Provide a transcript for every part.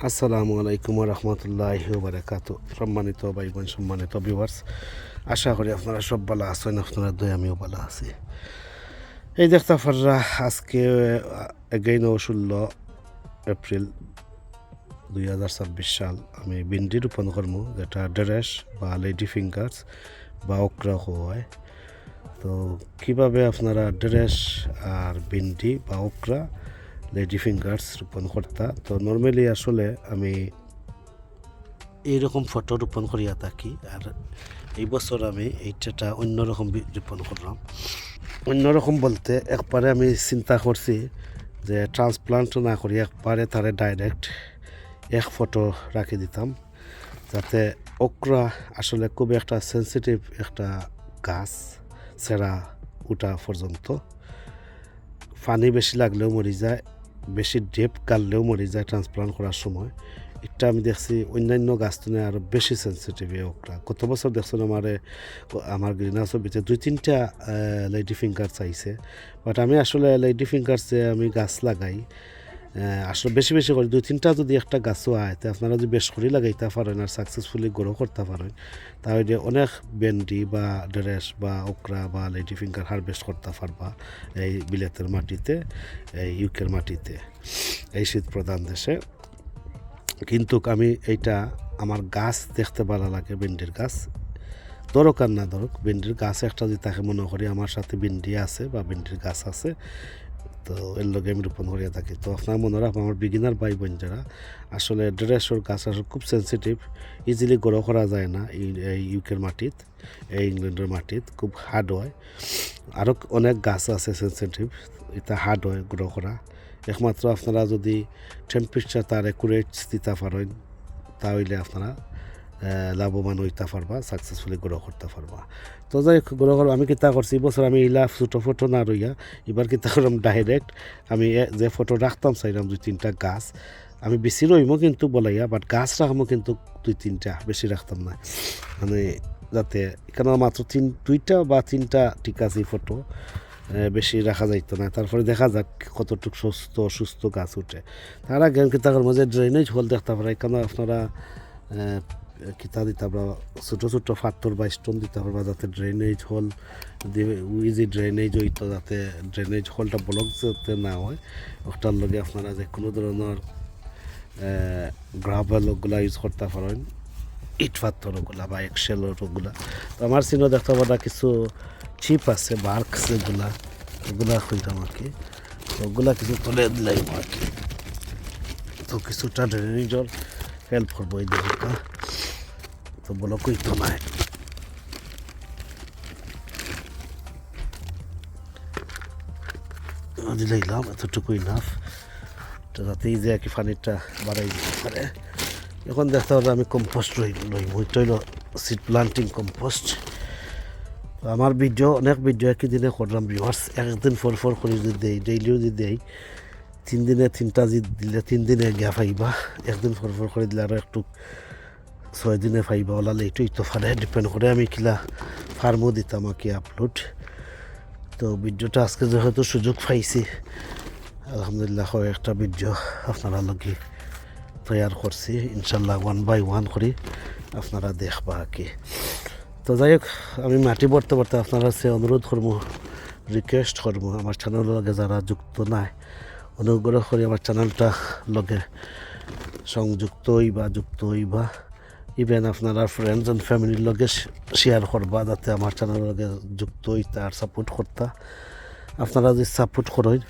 আসসালামু আলাইকুম রহমতুল্লাহি বারাকাতু। সম্মানিত ভাই বোন, সম্মানিত ভিউয়ার্স, আশা করি আপনারা সব ভালো আছেন। আপনারা দয় আমিও ভালো আছি। এই দেখতে পাররা আজকে 16 এপ্রিল 2026 সাল আমি ভিন্ডি রোপণ করবো, যেটা ডেরেশ বা লেডি ফিঙ্গার্স বা ওকরা হয়। তো কিভাবে আপনারা ডেরেশ আর ভিন্ডি বা ওকরা লেডি ফিঙ্গার্স রোপণ করতা, তো নর্মালি আসলে আমি এইরকম ফটো রোপণ করিয়া থাকি। আর এই বছর আমি এইটা অন্যরকম রোপণ করলাম। অন্যরকম বলতে একবারে আমি চিন্তা করছি যে ট্রান্সপ্লান্ট না করি একবারে তারে ডাইরেক্ট এক ফটো রাখি দিতাম, যাতে ওকরা আসলে খুব একটা সেন্সিটিভ একটা গাছ, সেরা উঠা পর্যন্ত পানি বেশি লাগলেও মরি যায়, বেশি ডেপ কাটলেও মরি যায় ট্রান্সপ্লান্ট করার সময়। এটা আমি দেখছি অন্যান্য গাছ তুলে আরও বেশি সেন্সিটিভ এই ওকরা। গত বছর দেখছেন আমার গ্রিন হাউসের ভিতরে 2-3টা লেডি ফিঙ্গার চাইছে। বাট আমি আসলে লেডি ফিঙ্গার্সে আমি গাছ লাগাই আসলে বেশি বেশি করে 2-3টা যদি একটা গাছও হয়, তো আপনারা যদি বেশ করে লাগাইতে পারেন আর সাকসেসফুলি গ্রো করতে পারেন, তাহলে অনেক ভেন্ডি বা ডেরেশ বা ওকরা বা লেডি ফিঙ্গার হারভেস্ট করতে পারবা এই বিলেতের মাটিতে, এই ইউকের মাটিতে, এই শীত প্রধান দেশে। কিন্তু আমি এইটা আমার গাছ দেখতে ভালো লাগে, ভেন্ডির গাছ ধরুক আর না ধরুক, ভেন্ডির গাছ একটা যদি তাকে মনে করি আমার সাথে ভেন্ডি আছে বা ভেন্ডির গাছ আছে, তো এর লগে আমি রোপণ করিয়া থাকি। তো আপনার মনে রাখ, আমার বিগিনার ভাই বোন যারা আসলে ড্রেসর গাছ আসলে খুব সেন্সিটিভ, ইজিলি গ্রো করা যায় না এই ইউকের মাটিত, এই ইংল্যান্ডের মাটিত খুব হার্ড হয়। আরও অনেক গাছ আছে সেন্সিটিভ, এটা হার্ড হয় গ্রো করা। একমাত্র আপনারা যদি টেম্পারেচার তার অ্যাকুরেট দিতে পারেন, তাহলে আপনারা লাভবান হইতে পারবা, সাকসেসফুলি গ্রো করতে পারবা। তো যাই গ্রো করবো। আমি কিতা করছি বছর আমি ইলা ছোটো ফটো না রইয়া এবার কিতা করলাম ডাইরেক্ট আমি যে ফটো রাখতাম চাইলাম 2-3টা গাছ আমি বেশি রইমো কিন্তু বলাইয়া, বাট গাছ রাখবো কিন্তু 2-3টা, বেশি রাখতাম না, মানে যাতে এখানে মাত্র 2টা বা 3টা ঠিক আছে ফটো, বেশি রাখা যাইতো না। তারপরে দেখা যাক কতটুকু সুস্থ গাছ উঠে। তার আগে কিতা করবো যে ড্রেনেজ হোল দেখতে পারে, এখানে আপনারা কিতা দিতে পারবা, ছোটো ছোটো পাথর বা স্টোন দিতে পারবা, যাতে ড্রেনেজ হোল ইজি ড্রেনেজ হইতো, যাতে ড্রেনেজ হোলটা ব্লক যাতে না হয়। ওটার লগে আপনারা যে কোনো ধরনের গ্রাভেল ওগুলা ইউজ করতে পারেন, ইট পাথর ওগুলা বা এক্সেল ওগুলা। তো আমার চিহ্ন দেখতে পারা কিছু চিপ আছে, বার্ক যেগুলা, ওগুলা খুঁজলাম আর কি। ওগুলা কিছু তুলে দিলাম আর কি। তো কিছুটা ড্রেনেজর হেল্প করবো এই দিকটা, তো ব্লকই তো নাই। দিলাম এতটুকুই নাফ, তো যাতেই যে আর কি পানিটা বাড়াই দিতে পারে। এখন দেখতে পারলে আমি কম্পোস্ট লইম, ওইটা হইল সিড প্লান্টিং কম্পোস্ট। আমার অনেক ভিডিও একই দিনে করলাম ভিউয়ার্স, একদিন ফর করে যদি দেই, ডেইলিও যদি দেই, 3 দিনে 3টা দিলে 3 দিনে গিয়া পাইবা, একদিন ফর করে দিলে আরও একটু 6 দিনে পাইবা। ওলা লেটই তো পারে, ডিপেন্ড করে আমি কিলা ফার্মও দিতাম আর কি আপলোড। তো ভিডিওটা আজকে যেহেতু সুযোগ পাইছি, আলহামদুলিল্লাহ একটা ভিডিও আপনারা লগে তৈয়ার করছি, ইনশাল্লাহ 1 বাই 1 করি আপনারা দেখবা আর কি। তো যাই হোক, আমি মাটি ভরতে ভরতে আপনারা সে অনুরোধ করবো, রিকোয়েস্ট করবো, আমার চ্যানেলের লগে যারা যুক্ত নাই, অনুগ্রহ করে আমার চ্যানেলটা লগে সংযুক্ত যুক্ত হইবা। ইভেন আপনারা ফ্রেন্ডস অ্যান্ড ফ্যামিলির লগে শেয়ার করবা, যাতে আমার চ্যানেলের লগে যুক্ত হইতে আর সাপোর্ট করতা। আপনারা যদি সাপোর্ট করেন,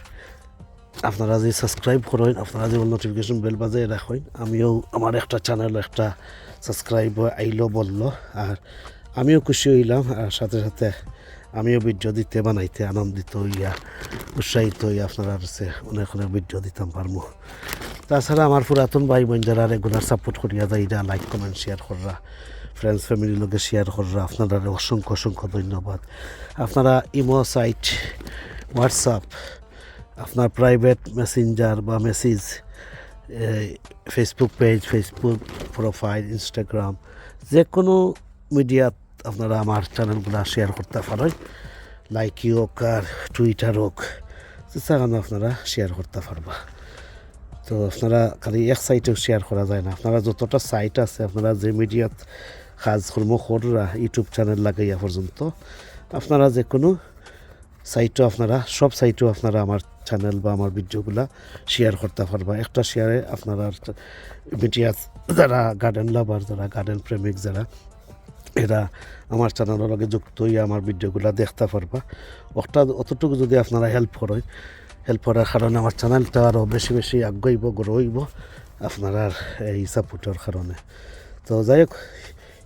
আপনারা যদি সাবস্ক্রাইব করেন, আপনারা যদি নোটিফিকেশন বেল বাজিয়ে রাখেন, আমিও আমার একটা চ্যানেল একটা সাবস্ক্রাইব আইলো বললো, আর আমিও খুশি হইলাম। আর সাথে সাথে আমিও ভিডিও দিতে বানাইতে আনন্দিত হইয়া উৎসাহিত হইয়া আপনারা অনেক অনেক ভিডিও দিতাম পারবো। তাছাড়া আমার পুরাতন ভাই বোন যারা রেগুলার সাপোর্ট করিয়া যায়, লাইক কমেন্ট শেয়ার কররা, ফ্রেন্ডস ফ্যামিলির লোকে শেয়ার কররা, আপনারা অসংখ্য অসংখ্য ধন্যবাদ। আপনারা ইমো সাইট, হোয়াটসঅ্যাপ, আপনার প্রাইভেট মেসেঞ্জার বা message, Facebook page, Facebook profile, Instagram, যে কোনো মিডিয়াত আপনারা আমার চ্যানেলগুলো শেয়ার করতে পারেন। লাইকি হোক আর টুইটার হোক, সেখানে আপনারা শেয়ার করতে পারবা। তো আপনারা খালি এক সাইটেও শেয়ার করা যায় না, আপনারা যতটা সাইট আছে আপনারা যে মিডিয়াত কাজকর্ম কররা ইউটিউব চ্যানেল লাগাইয়া পর্যন্ত আপনারা যে কোনো সাইটও আপনারা সব সাইটও আপনারা আমার চ্যানেল বা আমার ভিডিওগুলা শেয়ার করতে পারবা। একটা শেয়ারে আপনারা মিডিয়া যারা গার্ডেন লাভার, যারা গার্ডেন প্রেমিক, যারা এরা আমার চ্যানেলের লগে যুক্ত হইয়া আমার ভিডিওগুলা দেখতে পারবা। অতটুকু যদি আপনারা হেল্প করার কারণে আমার চ্যানেলটা আরও বেশি বেশি আগাইব, গ্রো হইব আপনারা এই সাপোর্টের কারণে। তো যাই হোক,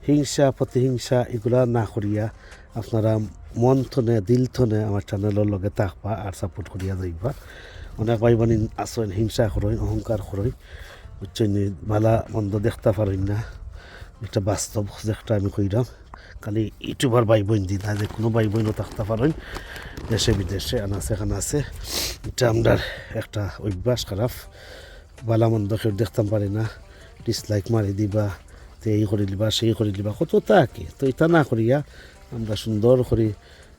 হিংসা প্রতিহিংসা এগুলা না করিয়া আপনারা মন থনে দিল থনে আমার চ্যানেলের লগে থাকবা আর সাপোর্ট করিয়া যাইবা। অনেক ভাই বোন আসেন হিংসা করই, অহংকার করই, বুঝছেন, ভালা মন্দ দেখতে পারেন না। একটা বাস্তব যেটা আমি কইলাম, খালি ইউটিউবার ভাই বোন দিন না, যে কোনো ভাই বোনও থাকতে পারেন দেশে বিদেশে, আনাছে খানাছে। এটা আমার একটা অভ্যাস খারাপ, ভালা মন্দ কেউ দেখতাম পারি না, ডিসলাইক মারি দিবা, তো এই করে দিবা সেই করে দিবা, কত তা কি। তো এটা না করিয়া আমরা সুন্দর করি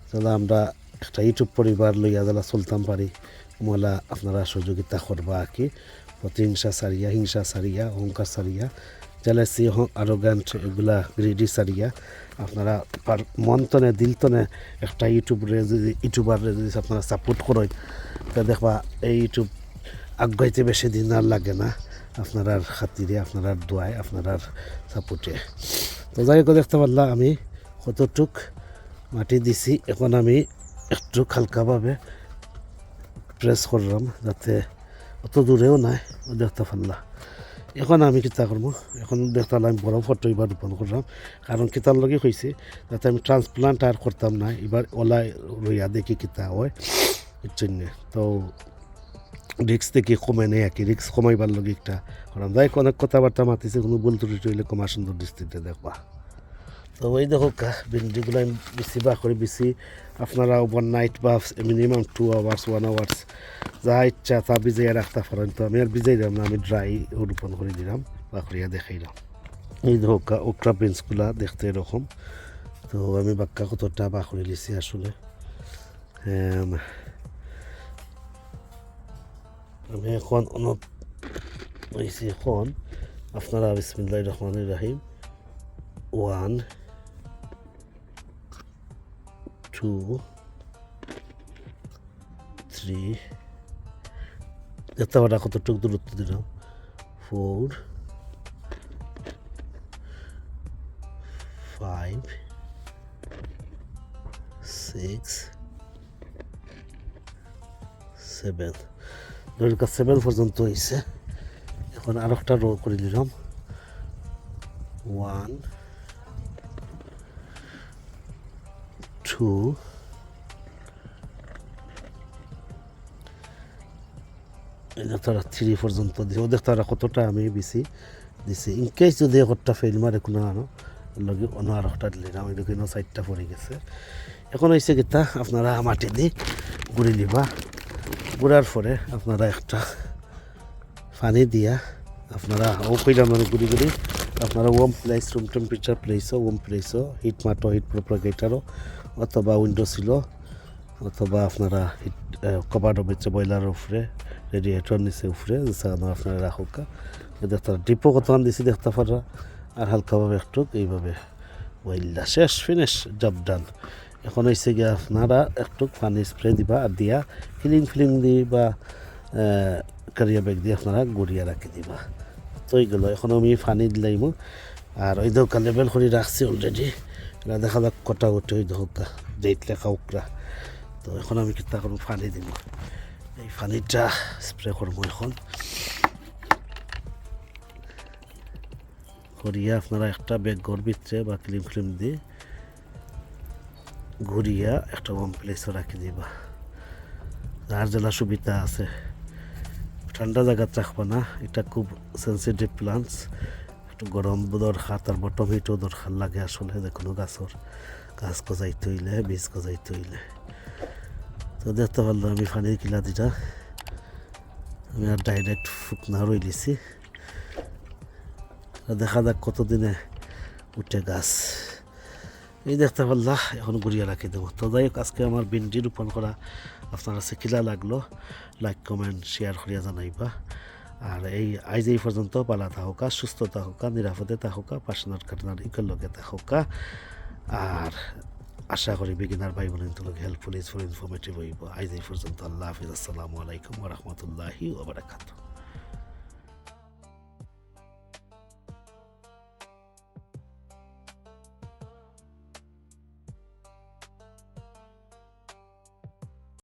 যারা আমরা একটা ইউটিউব পরিবার লইয়া যারা চলতাম পারি, মোলা আপনারা সহযোগিতা করবা আর কি। প্রতিহিংসা সারিয়া, হিংসা সারিয়া, অহংকার সারিয়া, জেলাসি, আরোগ্যান্ট, এগুলা গ্রিডি সারিয়া আপনারা মন তনে দিল তনে একটা ইউটিউবারে যদি আপনারা সাপোর্ট করেন, তা দেখবা এই ইউটিউব আগাইতে বেশি দিন আর লাগে না, আপনার খাতিরে, আপনার দোয়ায়, আপনার সাপোর্টে। তো যাই হোক, দেখতে পারলাম আমি কতটুক মাটি দিছি। এখন আমি একটু হালকাভাবে প্রেস করলাম যাতে অত দূরেও নাই, দেখতে পারলাম। এখন আমি কিতা করবো, এখন দেখতে আমি বড় ফটো এবার রোপণ করলাম, কারণ কিতার লগে হয়েছে যাতে আমি ট্রান্সপ্লান্ট আর করতাম না, এবার ওলাই রইয়া দেখি কিতা হয় এর জন্যে। তো রিক্স দেখি কমে নেই আর কি, রিক্স কমাইবার লগে একটা করাম। যাই অনেক কথাবার্তা মাতিছে, কোনো ভুল ত্রুটি হইলে কমা সুন্দর দৃষ্টিতে দেখবা। তো ওই দেখো ভেন্ডিগুলো আমি বেশি বা করে বেশি আপনারা ওভার নাইট বা মিনিমাম 2 আওয়ার্স 1 আওয়ার্স যা ইচ্ছা তা ভিজাইয়া রাখতে পারেন। তো আমি আর ভিজাই দিলাম না, আমি ড্রাই রোপণ করে দিলাম বা করিয়া দেখাইলাম। এই দেখো ওকরা বিনসগুলা দেখতে এরকম। তো আমি বাক্কা কতটা বা করে লিছি আসলে। আমি এখন হয়েছি, এখন আপনারা বিসমিল্লাহির রহমানির রহিম 1 2 3 দেখতে পারা কতটুকু দূরত্ব দিলাম, 4 5 6 7 দৈর্ঘ্য 7 পর্যন্ত হয়েছে। এখন আর একটা রো করে দিলাম, 1 2 তারা 3 পর্যন্ত দিব। দেখতে তারা কতটা আমি বেশি দিছি। ইনকেস যদি একটা ফেল মারে কোনো লগে অন্য আর একটা দিলাম, এই দেখুন 4টা পড়ে গেছে। এখন হয়েছে গীতা আপনারা মাটি দিয়ে গুড়ি নিবা, গুড়ার পরে আপনারা একটা পানি দিয়া আপনারা কইলাম মানে গুড়ি গুড়ি আপনারা ওয়ার্ম প্লেস, রুম টেম্পারেচার প্লেসও, ওয়ার্ম প্লেসও, হিট মাটো, হিট প্রোপাগেটারও, অথবা উইন্ডো ছিল, অথবা আপনারা হিট কভার বেচে বয়লারের উপরে, রেডিয়েটর নিচে উপরে যেখানে আপনারা রাখুকা। দেখতে ডিপো কতক্ষণ দিছি দেখতে পারা, আর হালকাভাবে একটু এইভাবে ওয়েলটা শেষ, ফিনিশ, জব ডান। এখন হয়েছে গিয়ে আপনারা একটু পানি স্প্রে দিবা আর দিয়া ফিলিং দিয়ে বা কারিয়া ব্যাগ দিয়ে আপনারা গড়িয়া রাখি দিবা। তো এইগুলো এখন আমি পানি দিলাইম, আর ওই দোকা লেবেল করে রাখছি অলরেডি। এটা দেখা যাক কটা উঠে ওই দোকা যেইট লেখা ওকরা। তো এখন আমি কিতা করবো, পানি দিব, এই পানিটা স্প্রে করবো এখন করিয়া আপনারা একটা ব্যাগ ঘর ভিতরে বা ক্লিম দিয়ে ঘুরিয়া একটা ওয়ার্ম প্লেসও রাখি দিবা। আর জেলা সুবিধা আছে, ঠান্ডা জায়গা রাখবা না, এটা খুব সেন্সিটিভ প্লান্টস, একটু গরম দরকার, তার বটম হিটও দরকার লাগে আসলে যে কোনো গাছর, গাছ গজাইতে হইলে, বীজ গজাইতে হইলে। তো দেখতে পারলাম আমি পানির কিলা দিটা আমি আর ডাইরেক্ট ফুকনা রই দিছি, দেখা যাক কতদিনে উঠে গাছ। এই দেখতে পারলা এখন ঘুরিয়ে রাখি দেবো। তো যাই হোক, আজকে আমার ভেন্ডি রোপণ করা আপনার কাছে কিলা লাগলো, লাইক কমেন্ট শেয়ার করিয়া জানাইবা। আর আইজ এই পর্যন্ত পালা থাকা, সুস্থ থাকা, নিরাপদে থাকা, পার্সোনাল কাটনার ইকল লগে থাকা। আর আশা করি বিগিনার ভাই বোনের হেল্পফুল ইনফরমেটিভ হইব। আইজ এই পর্যন্ত। আল্লাহ হাফিজ। আসসালামু আলাইকুম ওয়া রাহমাতুল্লাহি ওয়া বারাকাতুহু।